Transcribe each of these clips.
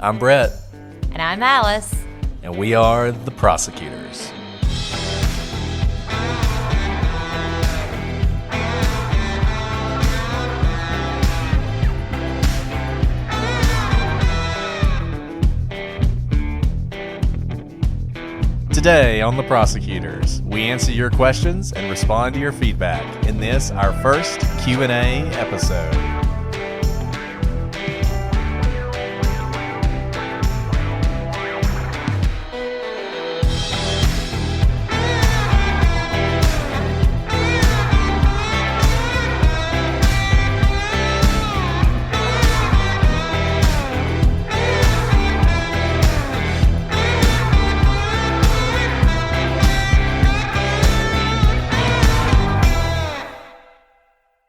I'm Brett. And I'm Alice. And we are the Prosecutors. Today on The Prosecutors, we answer your questions and respond to your feedback in this, our first Q&A episode.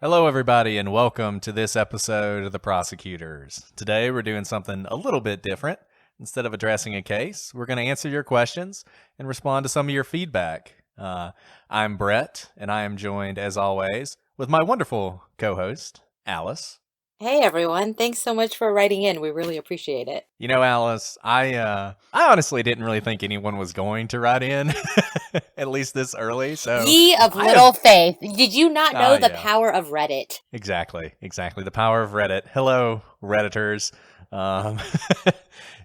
Hello everybody and welcome to this episode of The Prosecutors. Today we're doing something a little bit different. Instead of addressing a case, we're going to answer your questions and respond to some of your feedback. I'm Brett and I am joined as always with my wonderful co-host, Alice. Hey everyone, thanks so much for writing in. We really appreciate it. You know, Alice, I honestly didn't really think anyone was going to write in, at least this early. So Ye of little faith. Did you not know the power of Reddit? Exactly. The power of Reddit. Hello, Redditors.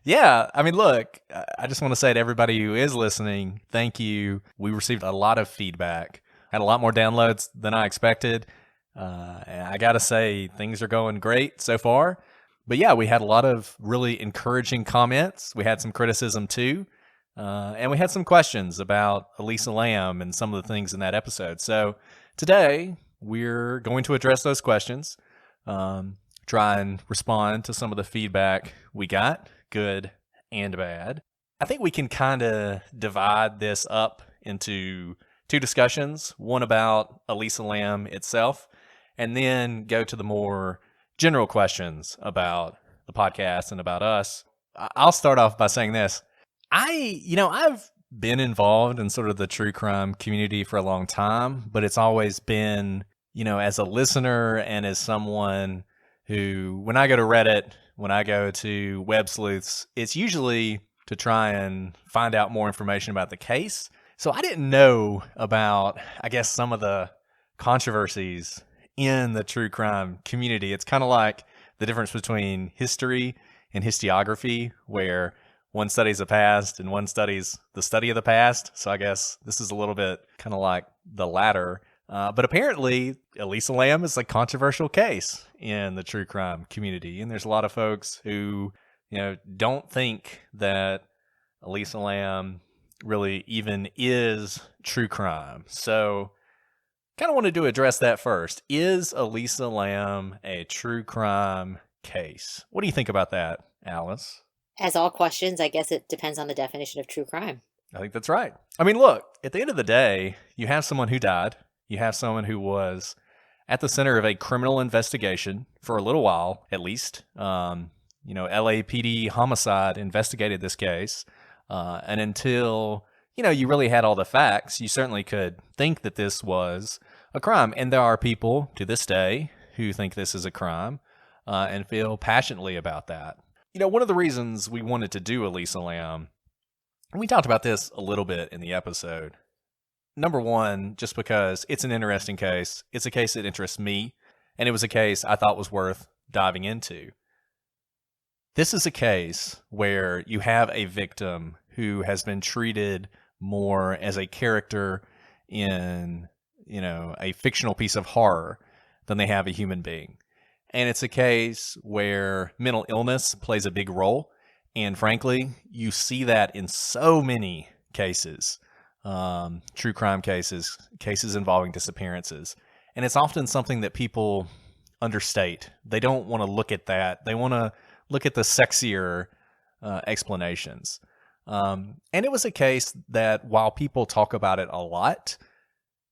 Yeah, I mean, look, I just want to say to everybody who is listening, thank you. We received a lot of feedback, had a lot more downloads than I expected. And I got to say, things are going great so far. But yeah, we had a lot of really encouraging comments. We had some criticism too. And we had some questions about Elisa Lam and some of the things in that episode. So today, we're going to address those questions, try and respond to some of the feedback we got, good and bad. I think we can kind of divide this up into two discussions, one about Elisa Lam itself, and then go to the more general questions about the podcast and about us. I'll start off by saying this. I've been involved in sort of the true crime community for a long time, but it's always been, as a listener and as someone who, when I go to Reddit, when I go to web sleuths, it's usually to try and find out more information about the case. So I didn't know about, I guess, some of the controversies in the true crime community. It's kind of like the difference between history and historiography, where one studies the past and one studies the study of the past. So I guess this is a little bit kind of like the latter. But apparently, Elisa Lam is a controversial case in the true crime community. And there's a lot of folks who, don't think that Elisa Lam really even is true crime. So kind of wanted to address that first. Is Elisa Lam a true crime case? What do you think about that, Alice? As all questions, I guess it depends on the definition of true crime. I think that's right. I mean, look, at the end of the day, you have someone who died. You have someone who was at the center of a criminal investigation for a little while, at least. LAPD homicide investigated this case. And until, you really had all the facts, you certainly could think that this was a crime. And there are people to this day who think this is a crime and feel passionately about that. One of the reasons we wanted to do Elisa Lam, and we talked about this a little bit in the episode. Number one, just because it's an interesting case. It's a case that interests me, and it was a case I thought was worth diving into. This is a case where you have a victim who has been treated more as a character in, a fictional piece of horror than they have a human being. And it's a case where mental illness plays a big role. And frankly, you see that in so many cases, true crime cases involving disappearances. And it's often something that people understate. They don't want to look at that. They want to look at the sexier explanations. And it was a case that while people talk about it a lot,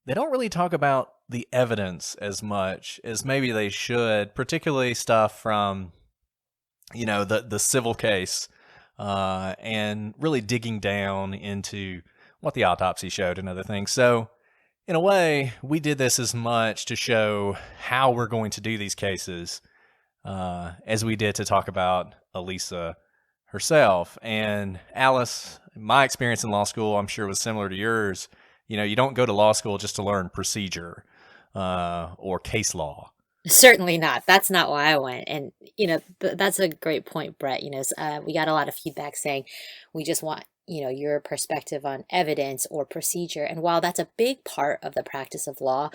they don't really talk about the evidence as much as maybe they should, particularly stuff from, the civil case, and really digging down into what the autopsy showed and other things. So in a way, we did this as much to show how we're going to do these cases as we did to talk about Elisa herself. And Alice, my experience in law school, I'm sure was similar to yours. You don't go to law school just to learn procedure or case law. Certainly not. That's not why I went. And, that's a great point, Brett. We got a lot of feedback saying we just want, your perspective on evidence or procedure. And while that's a big part of the practice of law,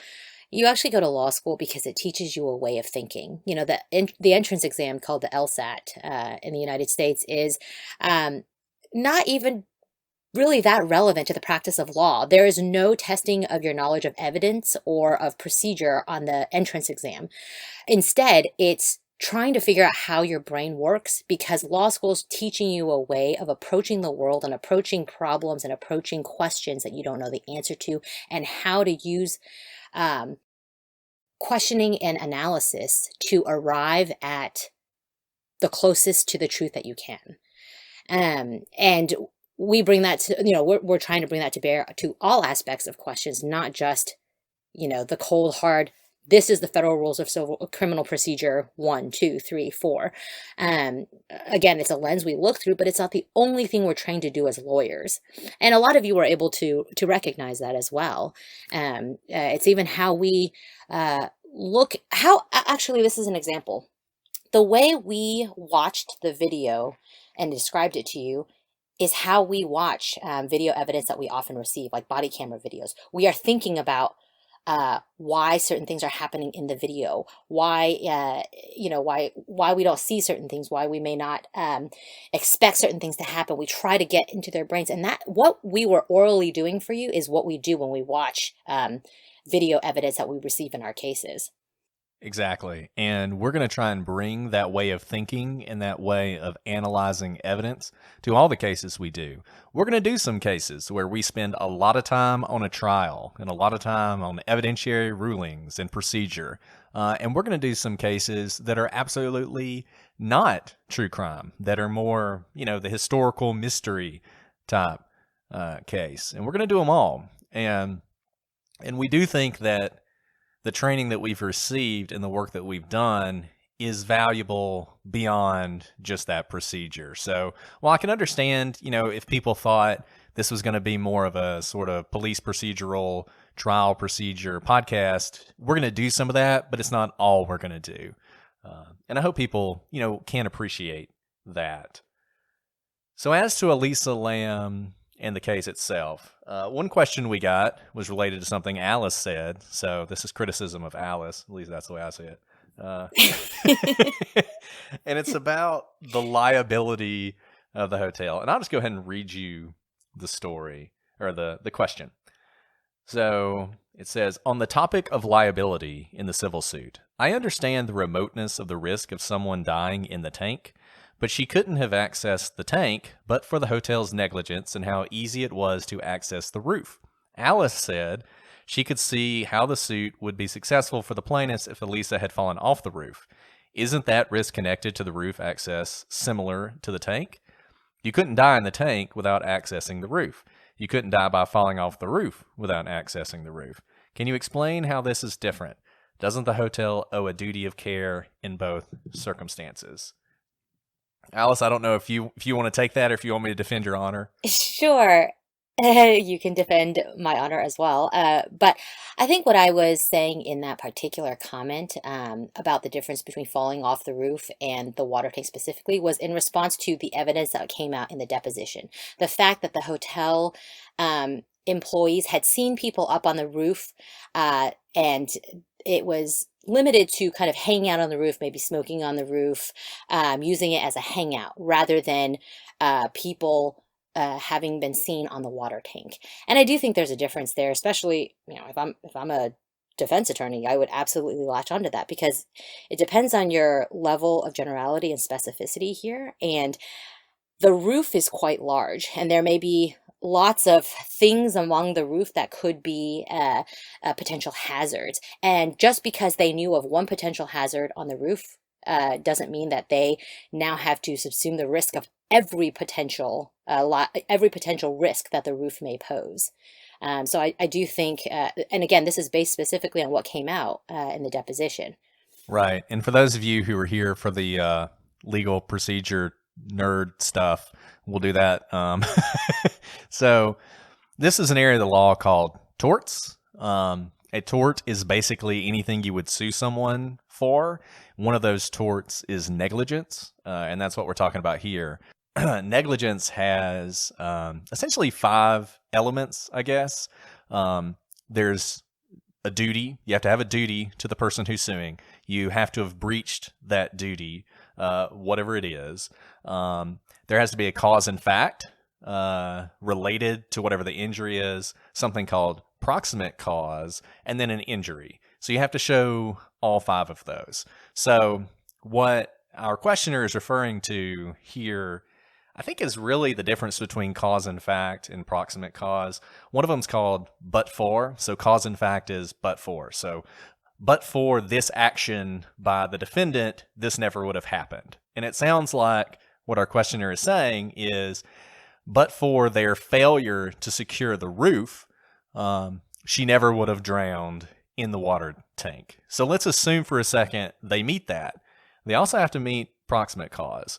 you actually go to law school because it teaches you a way of thinking. The entrance exam called the LSAT in the United States is not even really that relevant to the practice of law. There is no testing of your knowledge of evidence or of procedure on the entrance exam. Instead, it's trying to figure out how your brain works, because law school is teaching you a way of approaching the world and approaching problems and approaching questions that you don't know the answer to, and how to use questioning and analysis to arrive at the closest to the truth that you can. And we bring that to, we're trying to bring that to bear to all aspects of questions, not just, the cold, hard, this is the federal rules of civil criminal procedure 1, 2, 3, 4. Again, it's a lens we look through, but it's not the only thing we're trained to do as lawyers. And a lot of you were able to recognize that as well. It's even how we actually, this is an example. The way we watched the video and described it to you is how we watch video evidence that we often receive, like body camera videos. We are thinking about why certain things are happening in the video, why we don't see certain things, why we may not expect certain things to happen. We try to get into their brains, and that what we were orally doing for you is what we do when we watch video evidence that we receive in our cases. Exactly. And we're going to try and bring that way of thinking and that way of analyzing evidence to all the cases we do. We're going to do some cases where we spend a lot of time on a trial and a lot of time on evidentiary rulings and procedure. And we're going to do some cases that are absolutely not true crime, that are more, the historical mystery type case. And we're going to do them all. And we do think that the training that we've received and the work that we've done is valuable beyond just that procedure. So while I can understand, if people thought this was going to be more of a sort of police procedural trial procedure podcast, we're going to do some of that, but it's not all we're going to do. And I hope people, can appreciate that. So as to Elisa Lam and the case itself, one question we got was related to something Alice said. So this is criticism of Alice. At least that's the way I see it. And it's about the liability of the hotel. And I'll just go ahead and read you the story, or the question. So it says, on the topic of liability in the civil suit, I understand the remoteness of the risk of someone dying in the tank, but she couldn't have accessed the tank but for the hotel's negligence and how easy it was to access the roof. Alice said she could see how the suit would be successful for the plaintiffs if Elisa had fallen off the roof. Isn't that risk connected to the roof access similar to the tank? You couldn't die in the tank without accessing the roof. You couldn't die by falling off the roof without accessing the roof. Can you explain how this is different? Doesn't the hotel owe a duty of care in both circumstances? Alice, I don't know if you want to take that or if you want me to defend your honor. Sure. You can defend my honor as well. But I think what I was saying in that particular comment about the difference between falling off the roof and the water tank specifically was in response to the evidence that came out in the deposition. The fact that the hotel employees had seen people up on the roof and it was limited to kind of hanging out on the roof, maybe smoking on the roof, using it as a hangout rather than people having been seen on the water tank. And I do think there's a difference there, especially, if I'm a defense attorney, I would absolutely latch onto that because it depends on your level of generality and specificity here. And the roof is quite large, and there may be lots of things along the roof that could be potential hazards. And just because they knew of one potential hazard on the roof doesn't mean that they now have to subsume the risk of every potential risk that the roof may pose. So I do think, and again, this is based specifically on what came out in the deposition. Right. And for those of you who were here for the legal procedure nerd stuff, we'll do that. So this is an area of the law called torts. A tort is basically anything you would sue someone for. One of those torts is negligence, and that's what we're talking about here. Negligence has essentially 5 elements, I guess. There's a duty. You have to have a duty to the person who's suing. You have to have breached that duty, whatever it is. There has to be a cause and fact related to whatever the injury is, something called proximate cause, and then an injury. So you have to show all 5 of those. So what our questioner is referring to here, I think, is really the difference between cause and fact and proximate cause. One of them is called but for. So cause and fact is but for. So but for this action by the defendant, this never would have happened. And it sounds like what our questioner is saying is, but for their failure to secure the roof, she never would have drowned in the water tank. So let's assume for a second they meet that. They also have to meet proximate cause.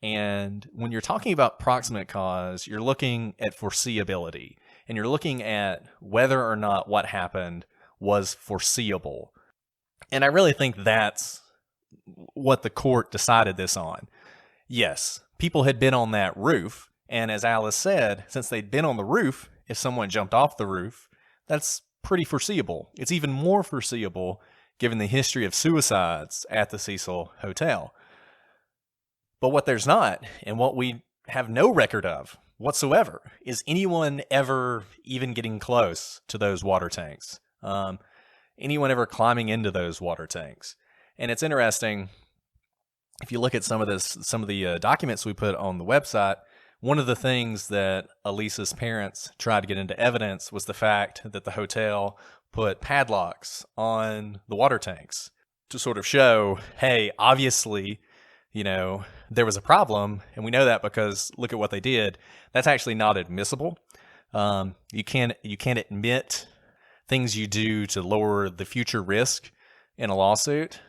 And when you're talking about proximate cause, you're looking at foreseeability, and you're looking at whether or not what happened was foreseeable. And I really think that's what the court decided this on. Yes, people had been on that roof, and as Alice said, since they'd been on the roof, if someone jumped off the roof, that's pretty foreseeable. It's even more foreseeable given the history of suicides at the Cecil Hotel. But what there's not, and what we have no record of whatsoever, is anyone ever even getting close to those water tanks. Anyone ever climbing into those water tanks. And it's interesting, if you look at some of the documents we put on the website, one of the things that Elisa's parents tried to get into evidence was the fact that the hotel put padlocks on the water tanks to sort of show, hey, obviously, there was a problem, and we know that because look at what they did. That's actually not admissible. You can't admit things you do to lower the future risk in a lawsuit,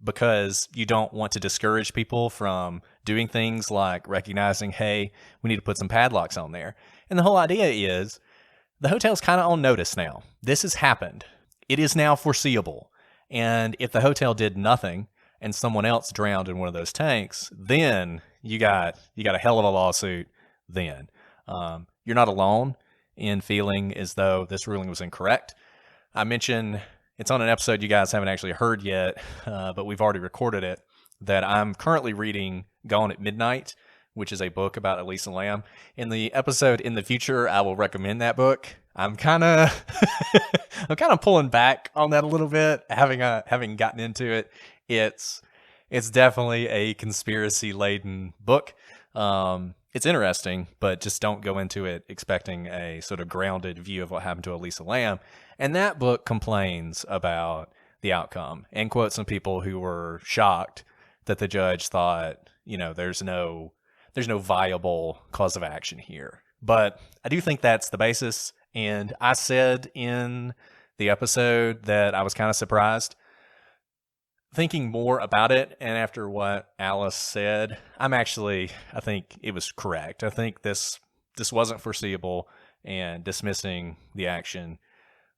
because you don't want to discourage people from doing things like recognizing, hey, we need to put some padlocks on there. And the whole idea is the hotel's kind of on notice now. This has happened. It is now foreseeable. And if the hotel did nothing and someone else drowned in one of those tanks, then you got a hell of a lawsuit then. You're not alone in feeling as though this ruling was incorrect. I mentioned it's on an episode you guys haven't actually heard yet, but we've already recorded it, that I'm currently reading Gone at Midnight, which is a book about Elisa Lam. In the episode in the future, I will recommend that book. I'm kind of pulling back on that a little bit, having gotten into it. It's definitely a conspiracy-laden book. It's interesting, but just don't go into it expecting a sort of grounded view of what happened to Elisa Lam. And that book complains about the outcome and quotes some people who were shocked that the judge thought, there's no viable cause of action here. But I do think that's the basis. And I said in the episode that I was kind of surprised. Thinking more about it, and after what Alice said, I think it was correct. I think this wasn't foreseeable, and dismissing the action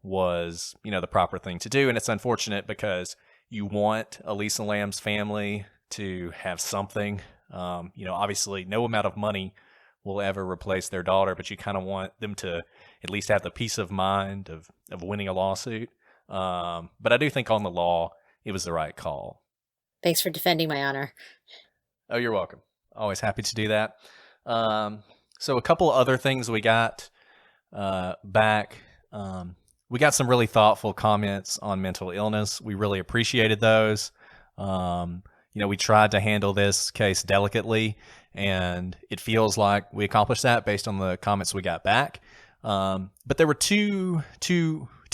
was, the proper thing to do. And it's unfortunate because you want Elisa Lam's family to have something. Obviously no amount of money will ever replace their daughter, but you kind of want them to at least have the peace of mind of winning a lawsuit. But I do think on the law, it was the right call. Thanks for defending my honor. Oh, you're welcome. Always happy to do that. So a couple other things we got back. We got some really thoughtful comments on mental illness. We really appreciated those. We tried to handle this case delicately, and it feels like we accomplished that based on the comments we got back. But there were two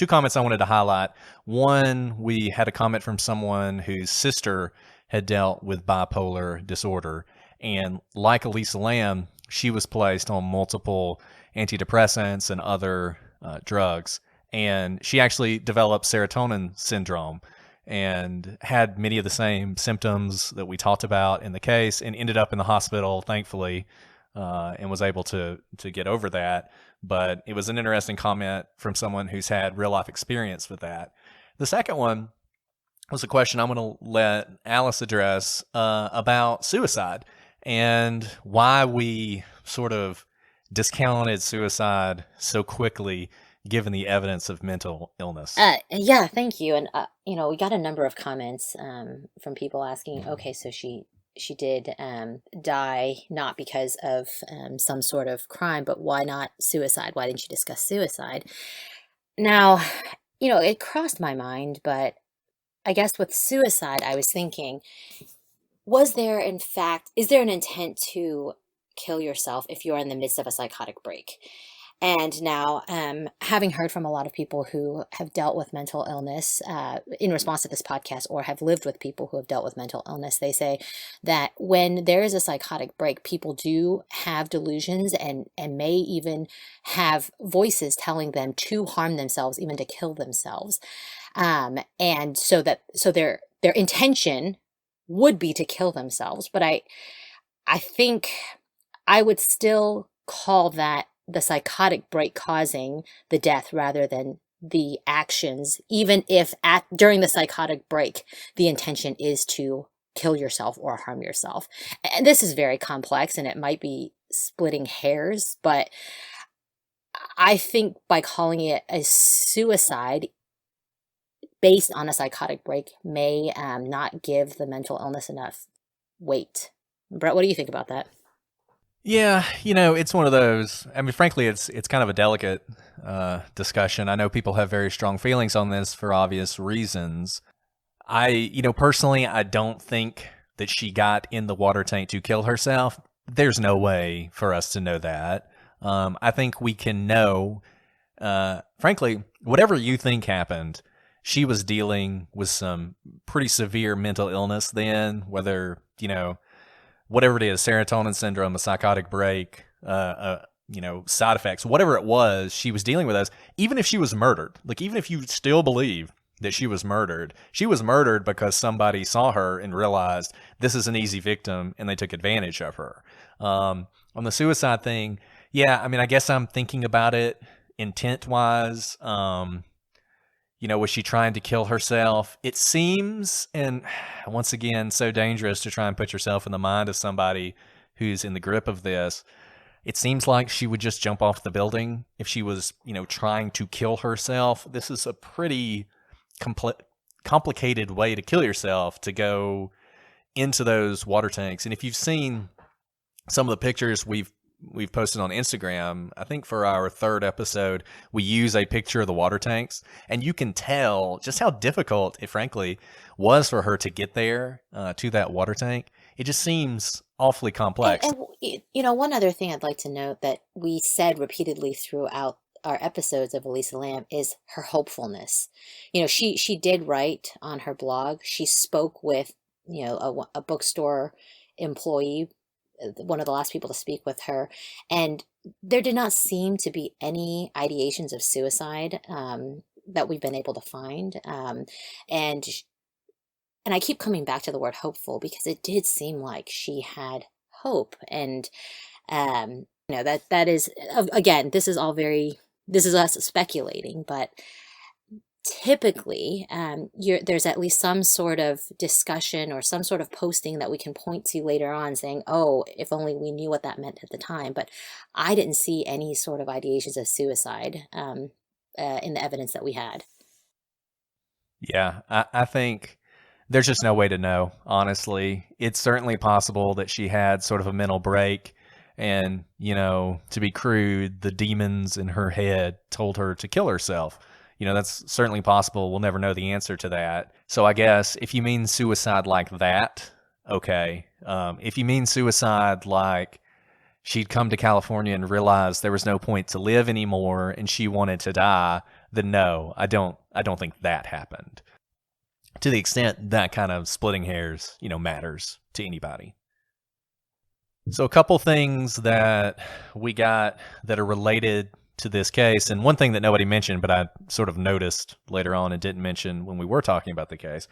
comments I wanted to highlight. One, we had a comment from someone whose sister had dealt with bipolar disorder. And like Elisa Lam, she was placed on multiple antidepressants and other drugs. And she actually developed serotonin syndrome. and had many of the same symptoms that we talked about in the case, and ended up in the hospital, thankfully, and was able to get over that. But it was an interesting comment from someone who's had real life experience with that. The second one was a question I'm going to let Alice address about suicide and why we sort of discounted suicide so quickly given the evidence of mental illness. Yeah, thank you. And we got a number of comments from people asking, okay, so she did die not because of some sort of crime, but why not suicide? Why didn't you discuss suicide? Now, it crossed my mind, but I guess with suicide, I was thinking, is there an intent to kill yourself if you're in the midst of a psychotic break? And now, having heard from a lot of people who have dealt with mental illness in response to this podcast, or have lived with people who have dealt with mental illness, they say that when there is a psychotic break, people do have delusions and may even have voices telling them to harm themselves, even to kill themselves. And so their intention would be to kill themselves. But I think I would still call that the psychotic break causing the death rather than the actions, even if during the psychotic break, the intention is to kill yourself or harm yourself. And this is very complex and it might be splitting hairs, but I think by calling it a suicide based on a psychotic break may not give the mental illness enough weight. Brett, what do you think about that? Yeah, it's one of those. I mean, frankly, it's kind of a delicate discussion. I know people have very strong feelings on this for obvious reasons. Personally, I don't think that she got in the water tank to kill herself. There's no way for us to know that. I think we can know, frankly, whatever you think happened, she was dealing with some pretty severe mental illness then, whether, whatever it is, serotonin syndrome, a psychotic break, side effects, whatever it was, she was dealing with those. Even if she was murdered, like even if you still believe that she was murdered because somebody saw her and realized this is an easy victim and they took advantage of her. On the suicide thing, yeah, I mean, I guess I'm thinking about it intent-wise. Was she trying to kill herself? It seems, and once again, so dangerous to try and put yourself in the mind of somebody who's in the grip of this. It seems like she would just jump off the building if she was, trying to kill herself. This is a pretty complicated way to kill yourself, to go into those water tanks. And if you've seen some of the pictures we've posted on Instagram, I think for our third episode, we use a picture of the water tanks, and you can tell just how difficult it frankly was for her to get there to that water tank. It just seems awfully complex. And one other thing I'd like to note that we said repeatedly throughout our episodes of Elisa Lam is her hopefulness. She did write on her blog. She spoke with, a bookstore employee, one of the last people to speak with her, and there did not seem to be any ideations of suicide that we've been able to find. And I keep coming back to the word hopeful because it did seem like she had hope. And that is, again, this is us speculating, but typically there's at least some sort of discussion or some sort of posting that we can point to later on saying, oh, if only we knew what that meant at the time. But I didn't see any sort of ideations of suicide in the evidence that we had. Yeah, I think there's just no way to know, honestly. It's certainly possible that she had sort of a mental break and, to be crude, the demons in her head told her to kill herself. That's certainly possible. We'll never know the answer to that. So I guess if you mean suicide like that, okay. If you mean suicide like she'd come to California and realized there was no point to live anymore and she wanted to die, then no, I don't think that happened. To the extent that kind of splitting hairs, matters to anybody. So a couple things that we got that are related to this case. And one thing that nobody mentioned, but I sort of noticed later on and didn't mention when we were talking about the case.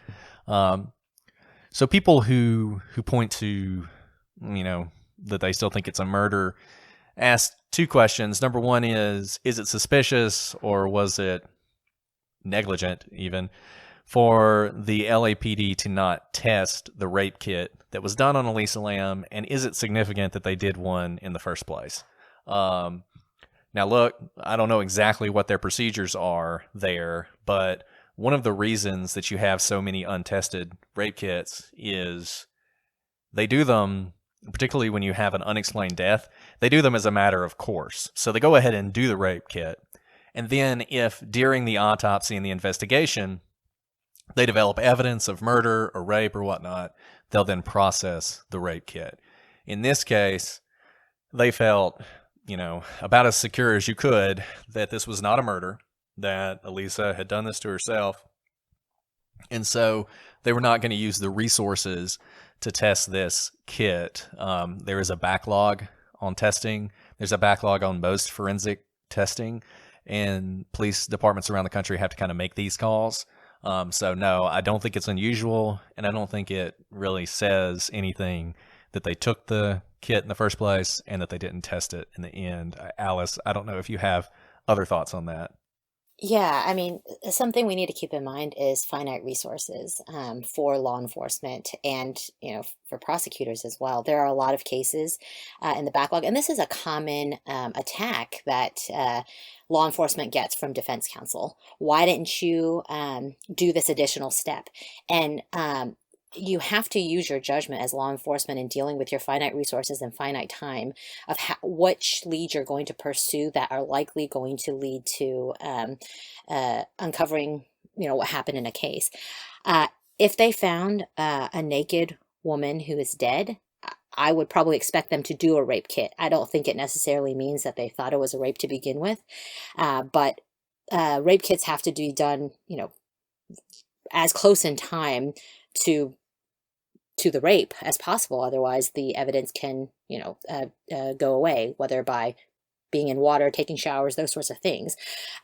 So people who point to, that they still think it's a murder, ask two questions. Number one is it suspicious or was it negligent even for the LAPD to not test the rape kit that was done on Elisa Lam, and is it significant that they did one in the first place? Now, look, I don't know exactly what their procedures are there, but one of the reasons that you have so many untested rape kits is they do them, particularly when you have an unexplained death, they do them as a matter of course. So they go ahead and do the rape kit. And then if during the autopsy and the investigation, they develop evidence of murder or rape or whatnot, they'll then process the rape kit. In this case, they felt, about as secure as you could that this was not a murder, that Elisa had done this to herself. And so they were not going to use the resources to test this kit. There is a backlog on testing. There's a backlog on most forensic testing, and police departments around the country have to kind of make these calls. So no, I don't think it's unusual, and I don't think it really says anything that they took the kit in the first place and that they didn't test it in the end. Alice, I don't know if you have other thoughts on that. Yeah, I mean, something we need to keep in mind is finite resources for law enforcement and, for prosecutors as well. There are a lot of cases in the backlog, and this is a common attack that law enforcement gets from defense counsel. Why didn't you do this additional step? And you have to use your judgment as law enforcement in dealing with your finite resources and finite time of which leads you're going to pursue that are likely going to lead to uncovering, what happened in a case. If they found a naked woman who is dead, I would probably expect them to do a rape kit. I don't think it necessarily means that they thought it was a rape to begin with, but rape kits have to be done, as close in time to the rape as possible. Otherwise, the evidence can, go away, whether by being in water, taking showers, those sorts of things.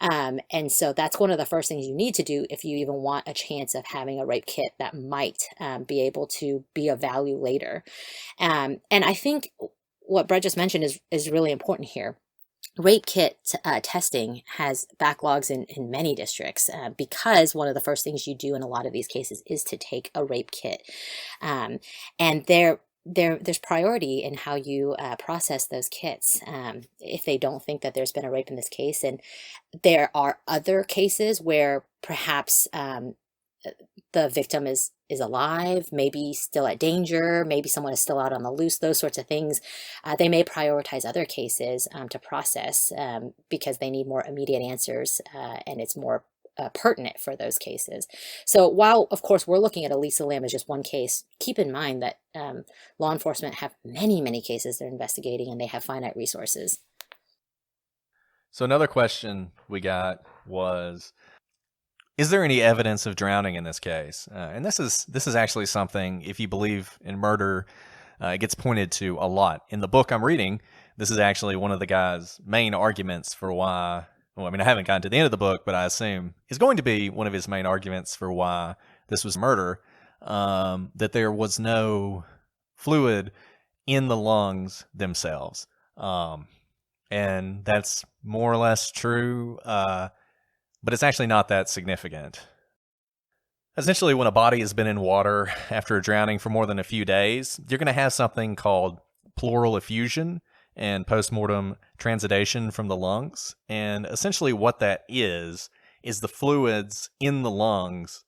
And so that's one of the first things you need to do if you even want a chance of having a rape kit that might be able to be of value later. And I think what Brett just mentioned is really important here. Rape kit testing has backlogs in many districts because one of the first things you do in a lot of these cases is to take a rape kit. And there's priority in how you process those kits if they don't think that there's been a rape in this case. And there are other cases where perhaps the victim is alive, maybe still at danger, maybe someone is still out on the loose, those sorts of things. They may prioritize other cases to process because they need more immediate answers and it's more pertinent for those cases. So while, of course, we're looking at Elisa Lam as just one case, keep in mind that law enforcement have many, many cases they're investigating and they have finite resources. So another question we got was, is there any evidence of drowning in this case? And this is actually something, if you believe in murder, it gets pointed to a lot. In the book I'm reading, this is actually one of the guy's main arguments for why, I haven't gotten to the end of the book, but I assume is going to be one of his main arguments for why this was murder, that there was no fluid in the lungs themselves. And that's more or less true, but it's actually not that significant. Essentially, when a body has been in water after drowning for more than a few days, you're going to have something called pleural effusion and postmortem transudation from the lungs. And essentially what that is the fluids in the lungs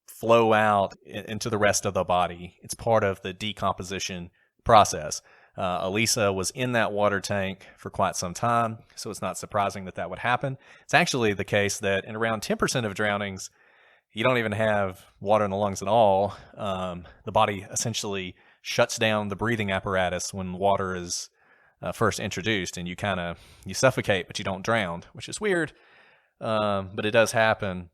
flow out into the rest of the body. It's part of the decomposition process. Elisa was in that water tank for quite some time, so it's not surprising that would happen. It's actually the case that in around 10% of drownings, you don't even have water in the lungs at all. The body essentially shuts down the breathing apparatus when water is first introduced, and you suffocate, but you don't drown, which is weird, but it does happen.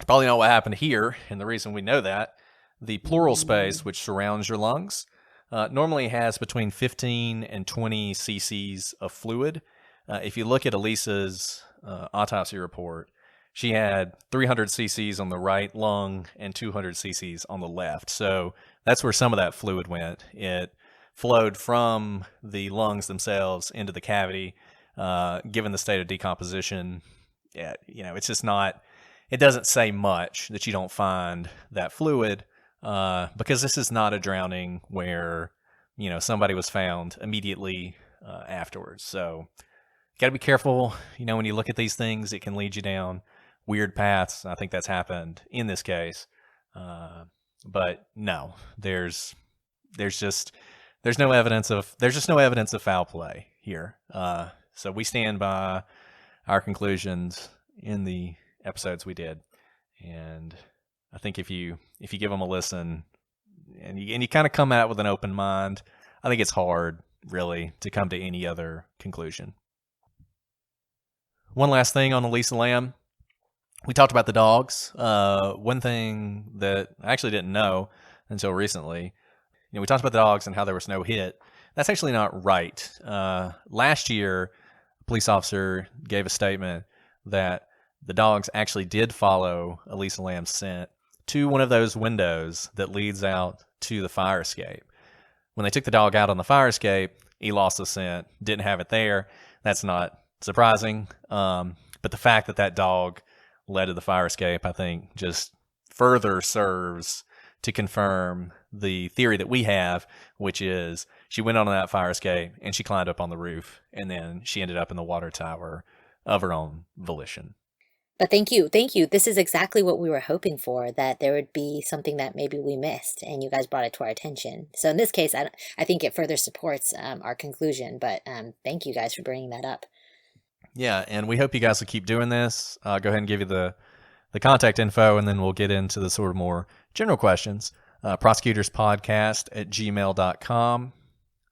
Probably not what happened here, and the reason we know that, the pleural space, which surrounds your lungs, normally has between 15 and 20 cc's of fluid. if you look at Elisa's autopsy report, she had 300 cc's on the right lung and 200 cc's on the left. So that's where some of that fluid went. It flowed from the lungs themselves into the cavity. Given the state of decomposition, yeah, it's just not. It doesn't say much that you don't find that fluid, because this is not a drowning where somebody was found immediately afterwards. So got to be careful. When you look at these things, it can lead you down weird paths. I think that's happened in this case. But no, there's just no evidence of foul play here. So we stand by our conclusions in the episodes we did, and I think if you give them a listen and you kind of come at it with an open mind, I think it's hard really to come to any other conclusion. One last thing on Elisa Lam. We talked about the dogs. One thing that I actually didn't know until recently, we talked about the dogs and how there was no hit. That's actually not right. Last year, a police officer gave a statement that the dogs actually did follow Elisa Lam's scent to one of those windows that leads out to the fire escape. When they took the dog out on the fire escape, he lost the scent, didn't have it there. That's not surprising. But the fact that that dog led to the fire escape, I think, just further serves to confirm the theory that we have, which is she went on that fire escape and she climbed up on the roof, and then she ended up in the water tower of her own volition. But thank you. This is exactly what we were hoping for, that there would be something that maybe we missed and you guys brought it to our attention. So in this case, I think it further supports our conclusion, but thank you guys for bringing that up. Yeah, and we hope you guys will keep doing this. Go ahead and give you the contact info, and then we'll get into the sort of more general questions. Prosecutorspodcast@gmail.com.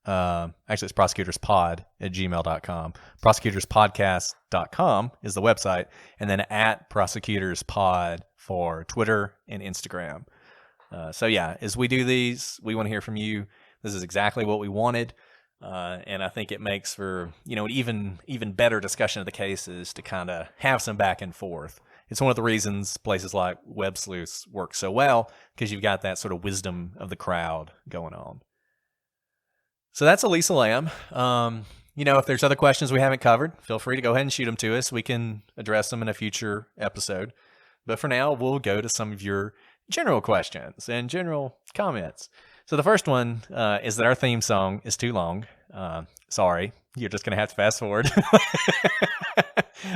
Actually, it's prosecutorspod@gmail.com. Prosecutorspodcast.com is the website, and then @prosecutorspod for Twitter and Instagram. So yeah, as we do these, we want to hear from you. This is exactly what we wanted. And I think it makes for, an even better discussion of the cases to kind of have some back and forth. It's one of the reasons places like Web Sleuths work so well, because you've got that sort of wisdom of the crowd going on. So that's Elisa Lam. If there's other questions we haven't covered, feel free to go ahead and shoot them to us. We can address them in a future episode. But for now, we'll go to some of your general questions and general comments. So the first one is that our theme song is too long. Sorry, you're just going to have to fast forward.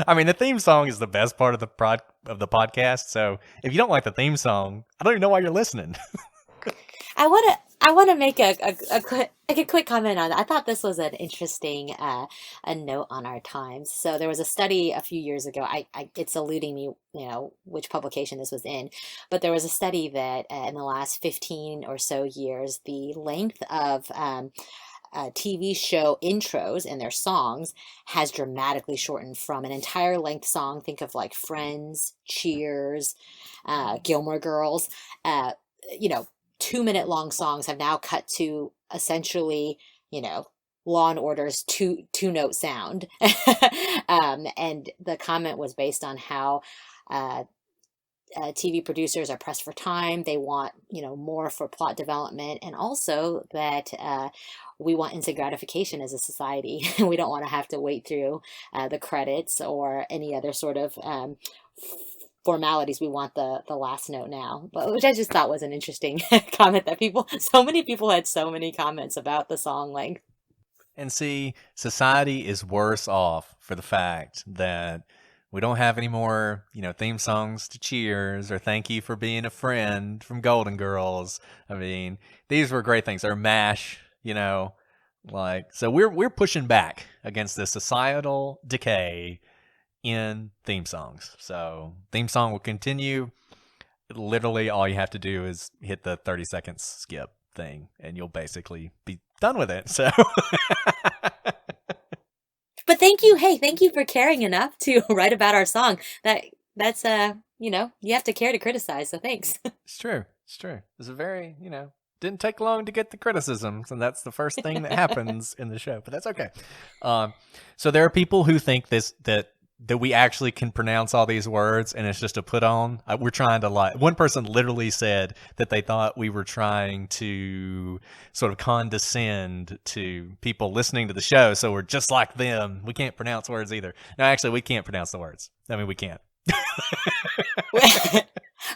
I mean, the theme song is the best part of the podcast. So if you don't like the theme song, I don't even know why you're listening. I want to make a quick comment on that. I thought this was an interesting a note on our times. So there was a study a few years ago. It's eluding me, which publication this was in, but there was a study that in the last 15 or so years, the length of TV show intros and their songs has dramatically shortened from an entire length song. Think of like Friends, Cheers, Gilmore Girls. 2-minute long songs have now cut to essentially, Law and Order's two-note sound. And the comment was based on how TV producers are pressed for time. They want, more for plot development, and also that we want instant gratification as a society. We don't want to have to wait through the credits or any other sort of formalities. We want the last note now, which I just thought was an interesting comment that so many people had so many comments about the song length. And see, society is worse off for the fact that we don't have any more, theme songs to Cheers or Thank You for Being a Friend from Golden Girls. I mean, these were great things. Or MASH, so we're pushing back against the societal decay in theme songs. So theme song will continue. Literally all you have to do is hit the 30 seconds skip thing and you'll basically be done with it. So but thank you. Hey, thank you for caring enough to write about our song. That's you have to care to criticize, so thanks. It's true. It's a very, didn't take long to get the criticisms, and that's the first thing that happens in the show. But that's okay. So there are people who think that we actually can pronounce all these words, and it's just a put on. We're trying to lie. One person literally said that they thought we were trying to sort of condescend to people listening to the show, so we're just like them. We can't pronounce words either. No, actually, we can't pronounce the words. I mean, we can't.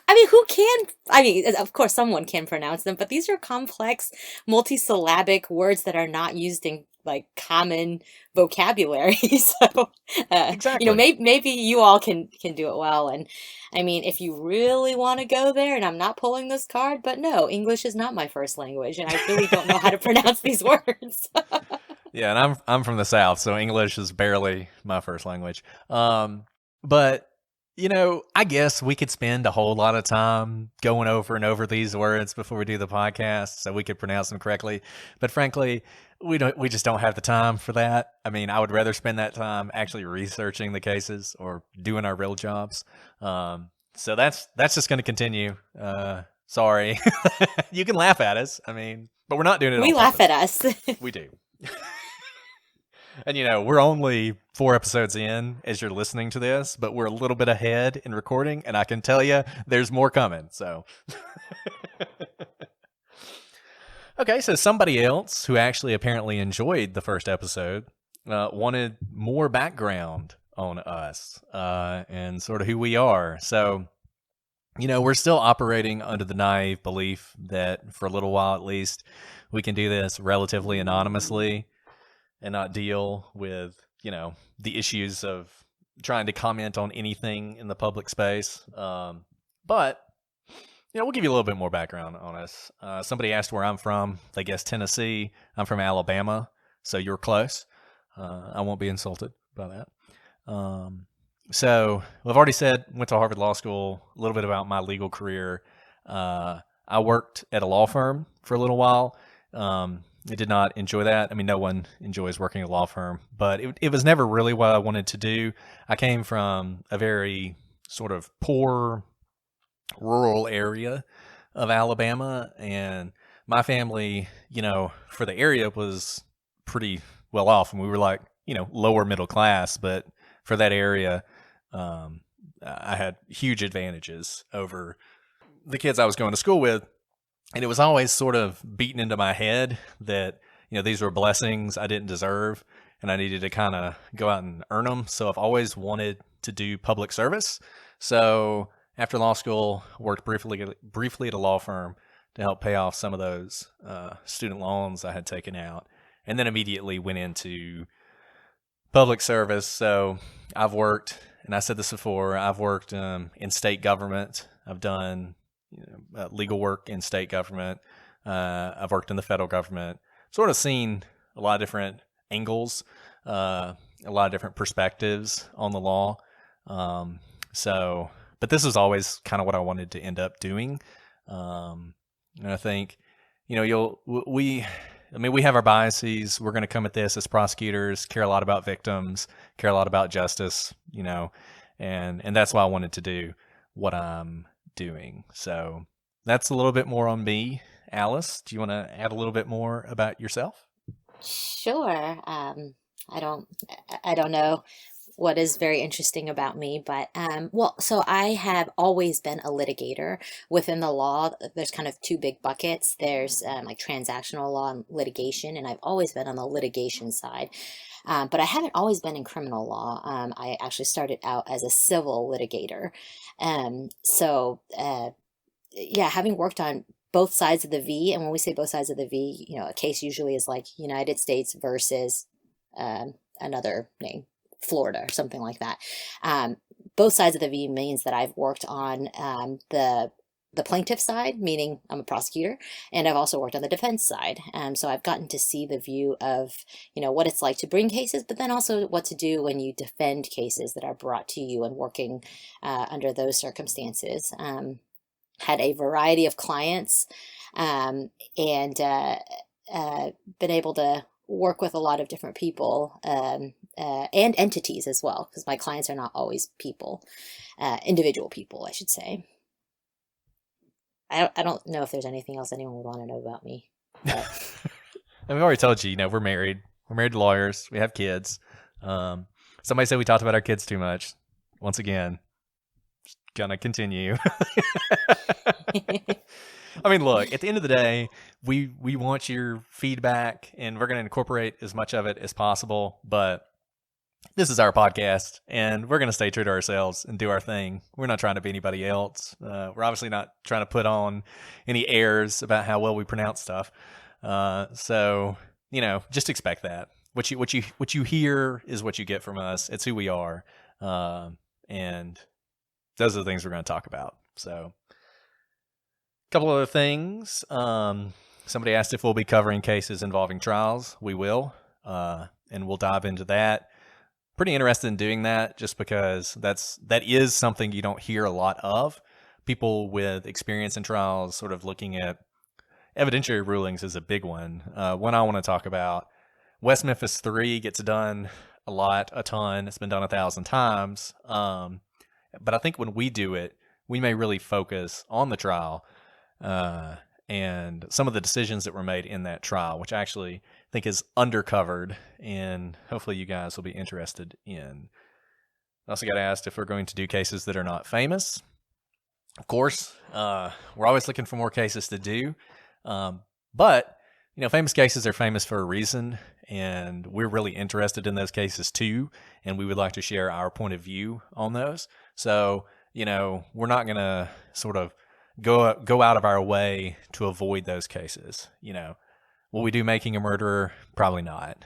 I mean, who can? I mean, of course, someone can pronounce them, but these are complex, multisyllabic words that are not used in like common vocabulary. So, Exactly. maybe you all can do it well. And I mean, if you really want to go there, and I'm not pulling this card, but no, English is not my first language, and I really don't know how to pronounce these words. Yeah, and I'm from the South, so English is barely my first language. But I guess we could spend a whole lot of time going over and over these words before we do the podcast, so we could pronounce them correctly. But frankly, we just don't have the time for that. I mean, I would rather spend that time actually researching the cases or doing our real jobs. So that's just going to continue. Sorry, you can laugh at us. I mean, but we're not doing it. We laugh at us. We do. And we're only 4 episodes in as you're listening to this, but we're a little bit ahead in recording, and I can tell you there's more coming. So, okay, so somebody else who actually apparently enjoyed the first episode wanted more background on us and sort of who we are. So, we're still operating under the naive belief that for a little while at least, we can do this relatively anonymously and not deal with, the issues of trying to comment on anything in the public space. But, we'll give you a little bit more background on us. Somebody asked where I'm from. They guessed Tennessee. I'm from Alabama, so you're close. I won't be insulted by that. So I've already said, went to Harvard Law School, a little bit about my legal career. I worked at a law firm for a little while. I did not enjoy that. I mean, no one enjoys working at a law firm, but it was never really what I wanted to do. I came from a very sort of poor rural area of Alabama, and my family, for the area was pretty well off, and we were like, lower middle class, but for that area, I had huge advantages over the kids I was going to school with. And it was always sort of beaten into my head that, these were blessings I didn't deserve and I needed to kind of go out and earn them. So I've always wanted to do public service. So after law school, worked briefly at a law firm to help pay off some of those student loans I had taken out, and then immediately went into public service. So I've worked, and I said this before, I've worked in state government. I've done legal work in state government. I've worked in the federal government, sort of seen a lot of different angles, a lot of different perspectives on the law. But this was always kind of what I wanted to end up doing. And I think, we have our biases. We're going to come at this as prosecutors, care a lot about victims, care a lot about justice, and that's why I wanted to do what I'm doing. So that's a little bit more on me. Alice, do you want to add a little bit more about yourself? Sure. I don't know what is very interesting about me, but so I have always been a litigator within the law. There's kind of 2 big buckets. There's like transactional law and litigation, and I've always been on the litigation side. But I haven't always been in criminal law. I actually started out as a civil litigator. Yeah, having worked on both sides of the V, and when we say both sides of the V, a case usually is like United States versus another name, Florida or something like that. Both sides of the V means that I've worked on the plaintiff side, meaning I'm a prosecutor, and I've also worked on the defense side. So I've gotten to see the view of, what it's like to bring cases, but then also what to do when you defend cases that are brought to you and working under those circumstances. Had a variety of clients and been able to work with a lot of different people and entities as well, because my clients are not always people, individual people, I should say. I don't know if there's anything else anyone would want to know about me, but And we've already told you, we're married. We're married to lawyers. We have kids. Somebody said we talked about our kids too much. Once again, gonna continue. I mean, look, at the end of the day, we want your feedback and we're going to incorporate as much of it as possible. But this is our podcast and we're going to stay true to ourselves and do our thing. We're not trying to be anybody else. We're obviously not trying to put on any airs about how well we pronounce stuff. So, just expect that. What you hear is what you get from us. It's who we are. And those are the things we're going to talk about. So, a couple other things. Somebody asked if we'll be covering cases involving trials. We will, and we'll dive into that. Pretty interested in doing that just because that is something you don't hear a lot of. People with experience in trials sort of looking at evidentiary rulings is a big one. One I want to talk about. West Memphis 3 gets done a ton. It's been done 1,000 times. But I think when we do it, we may really focus on the trial and some of the decisions that were made in that trial, which I actually think is undercovered, and hopefully you guys will be interested in. I also got asked if we're going to do cases that are not famous. Of course, we're always looking for more cases to do, but famous cases are famous for a reason, and we're really interested in those cases too, and we would like to share our point of view on those. So, we're not going to sort of go out of our way to avoid those cases. Will we do Making a Murderer? Probably not.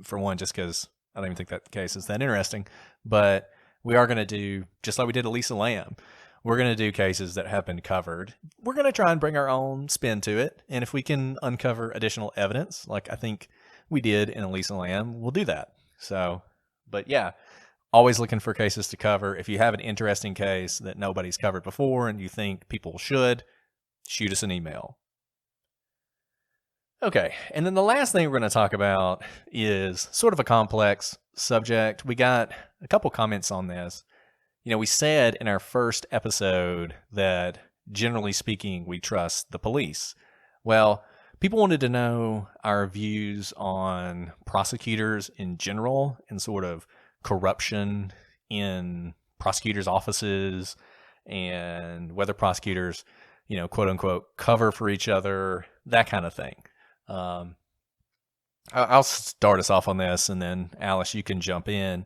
For one, just because I don't even think that case is that interesting. But we are going to do, just like we did Elisa Lam, we're going to do cases that have been covered. We're going to try and bring our own spin to it. And if we can uncover additional evidence, like I think we did in Elisa Lam, we'll do that. So, but yeah, always looking for cases to cover. If you have an interesting case that nobody's covered before and you think people should, shoot us an email. Okay, and then the last thing we're going to talk about is sort of a complex subject. We got a couple comments on this. We said in our first episode that generally speaking, we trust the police. Well, people wanted to know our views on prosecutors in general and sort of corruption in prosecutors' offices and whether prosecutors, quote unquote, cover for each other, that kind of thing. I'll start us off on this, and then Alice, you can jump in.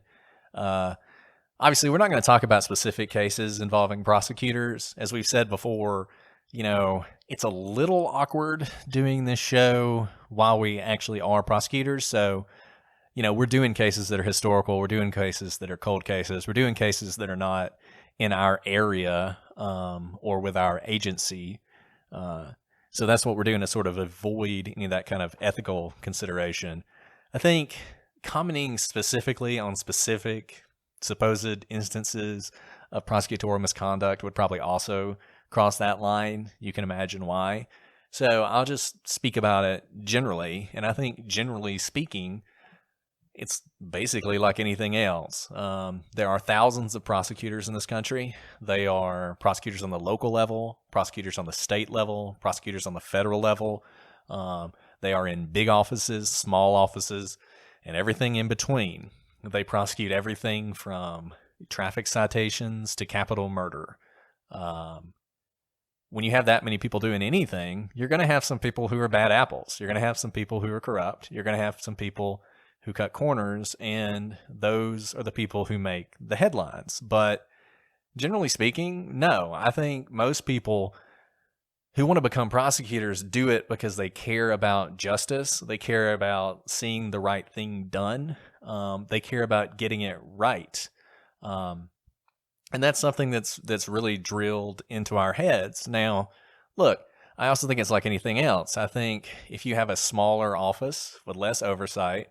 Obviously, we're not going to talk about specific cases involving prosecutors. As we've said before, it's a little awkward doing this show while we actually are prosecutors. So, we're doing cases that are historical. We're doing cases that are cold cases. We're doing cases that are not in our area or with our agency. So that's what we're doing to sort of avoid any of that kind of ethical consideration. I think commenting specifically on specific supposed instances of prosecutorial misconduct would probably also cross that line. You can imagine why. So I'll just speak about it generally. And I think generally speaking, it's basically like anything else. There are thousands of prosecutors in this country. They are prosecutors on the local level, prosecutors on the state level, prosecutors on the federal level. They are in big offices, small offices, and everything in between. They prosecute everything from traffic citations to capital murder. When you have that many people doing anything, you're going to have some people who are bad apples. You're going to have some people who are corrupt. You're going to have some people who cut corners, and those are the people who make the headlines. But generally speaking, no. I think most people who want to become prosecutors do it because they care about justice. They care about seeing the right thing done. They care about getting it right. And that's something that's really drilled into our heads. Now, look, I also think it's like anything else. I think if you have a smaller office with less oversight,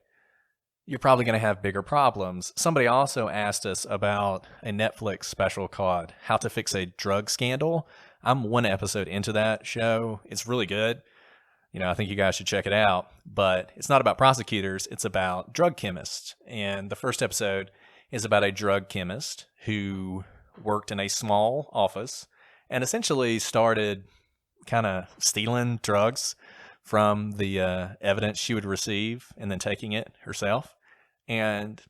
you're probably going to have bigger problems. Somebody also asked us about a Netflix special called How to Fix a Drug Scandal. I'm one episode into that show. It's really good. I think you guys should check it out. But it's not about prosecutors. It's about drug chemists. And the first episode is about a drug chemist who worked in a small office and essentially started kind of stealing drugs from the evidence she would receive and then taking it herself. And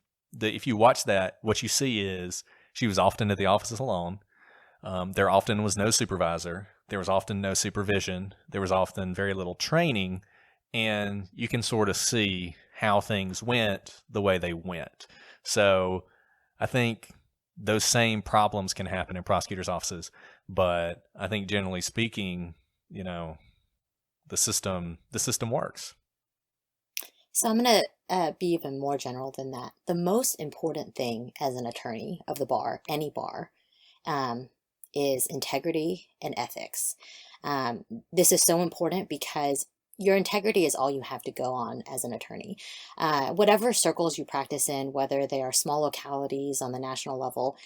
if you watch that, what you see is she was often at the offices alone. There often was no supervisor. There was often no supervision. There was often very little training. And you can sort of see how things went the way they went. So I think those same problems can happen in prosecutors' offices. But I think generally speaking, the system works. So I'm going to be even more general than that. The most important thing as an attorney of the bar, any bar, is integrity and ethics. This is so important because your integrity is all you have to go on as an attorney. Whatever circles you practice in, whether they are small localities on the national level,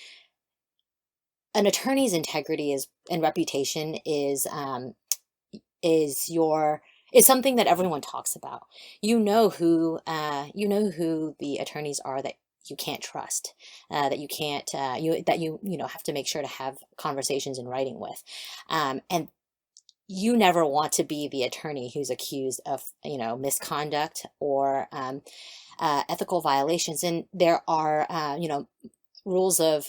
an attorney's integrity and reputation is something that everyone talks about. You know who the attorneys are that you can't trust, that you can't have to make sure to have conversations in writing with, and you never want to be the attorney who's accused of misconduct or ethical violations. And there are rules of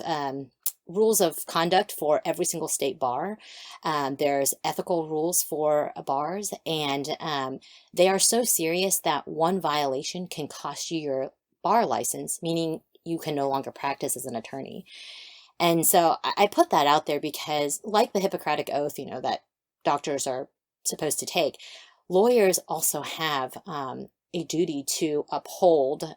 conduct for every single state bar. There's ethical rules for bars, and they are so serious that one violation can cost you your bar license, meaning you can no longer practice as an attorney. And so I put that out there because, like the Hippocratic Oath, that doctors are supposed to take, lawyers also have a duty to uphold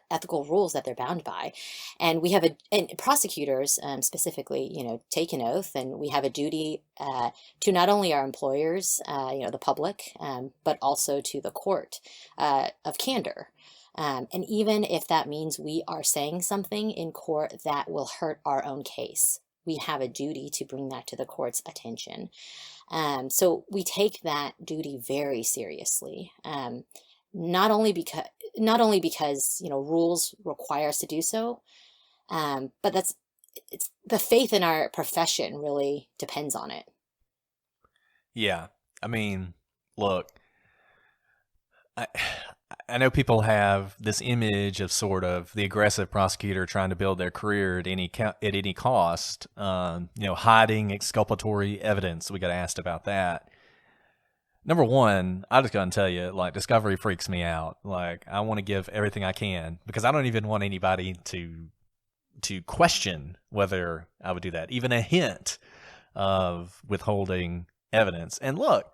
ethical rules that they're bound by. And we have and prosecutors specifically, take an oath, and we have a duty to not only our employers, the public, but also to the court of candor. And even if that means we are saying something in court that will hurt our own case, we have a duty to bring that to the court's attention. So we take that duty very seriously. Not only because rules require us to do so, but it's the faith in our profession really depends on it. Yeah, I mean, look, I know people have this image of sort of the aggressive prosecutor trying to build their career at any cost, hiding exculpatory evidence. We got asked about that. Number one, I just gotta tell you, discovery freaks me out. I want to give everything I can because I don't even want anybody to question whether I would do that. Even a hint of withholding evidence. And look,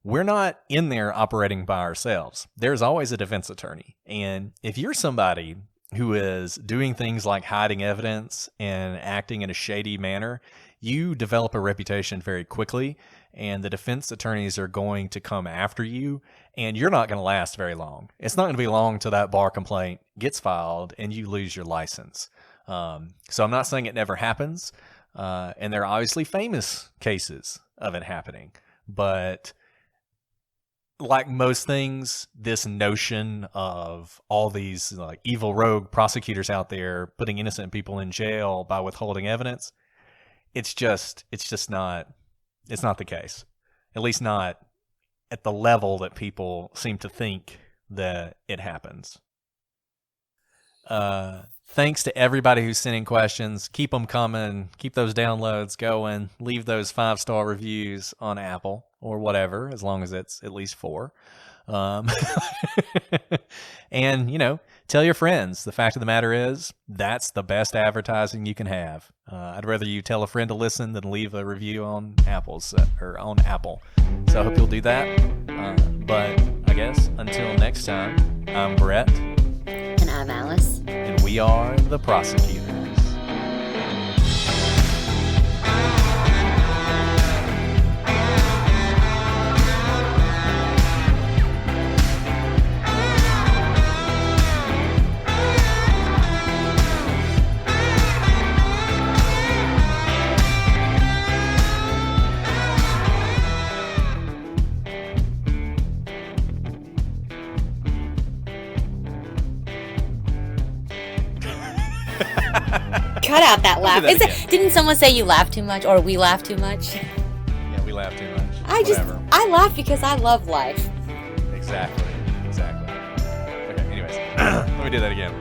we're not in there operating by ourselves. There's always a defense attorney. And if you're somebody who is doing things like hiding evidence and acting in a shady manner, you develop a reputation very quickly, and the defense attorneys are going to come after you, and you're not going to last very long. It's not going to be long till that bar complaint gets filed and you lose your license. So I'm not saying it never happens, and there are obviously famous cases of it happening, but like most things, this notion of all these evil rogue prosecutors out there putting innocent people in jail by withholding evidence, it's not the case. At least not at the level that people seem to think that it happens. Thanks to everybody who's sending questions. Keep them coming. Keep those downloads going. Leave those 5-star reviews on Apple or whatever, as long as it's at least 4. And, tell your friends. The fact of the matter is, that's the best advertising you can have. I'd rather you tell a friend to listen than leave a review on Apple. So I hope you'll do that. But I guess until next time, I'm Brett. And I'm Alice. And we are the Prosecutors. cut out that laugh. that again. Didn't someone say you laugh too much or we laugh too much? Yeah, we laugh too much. I laugh because I love life. Exactly. Okay, anyways. Let me do that again.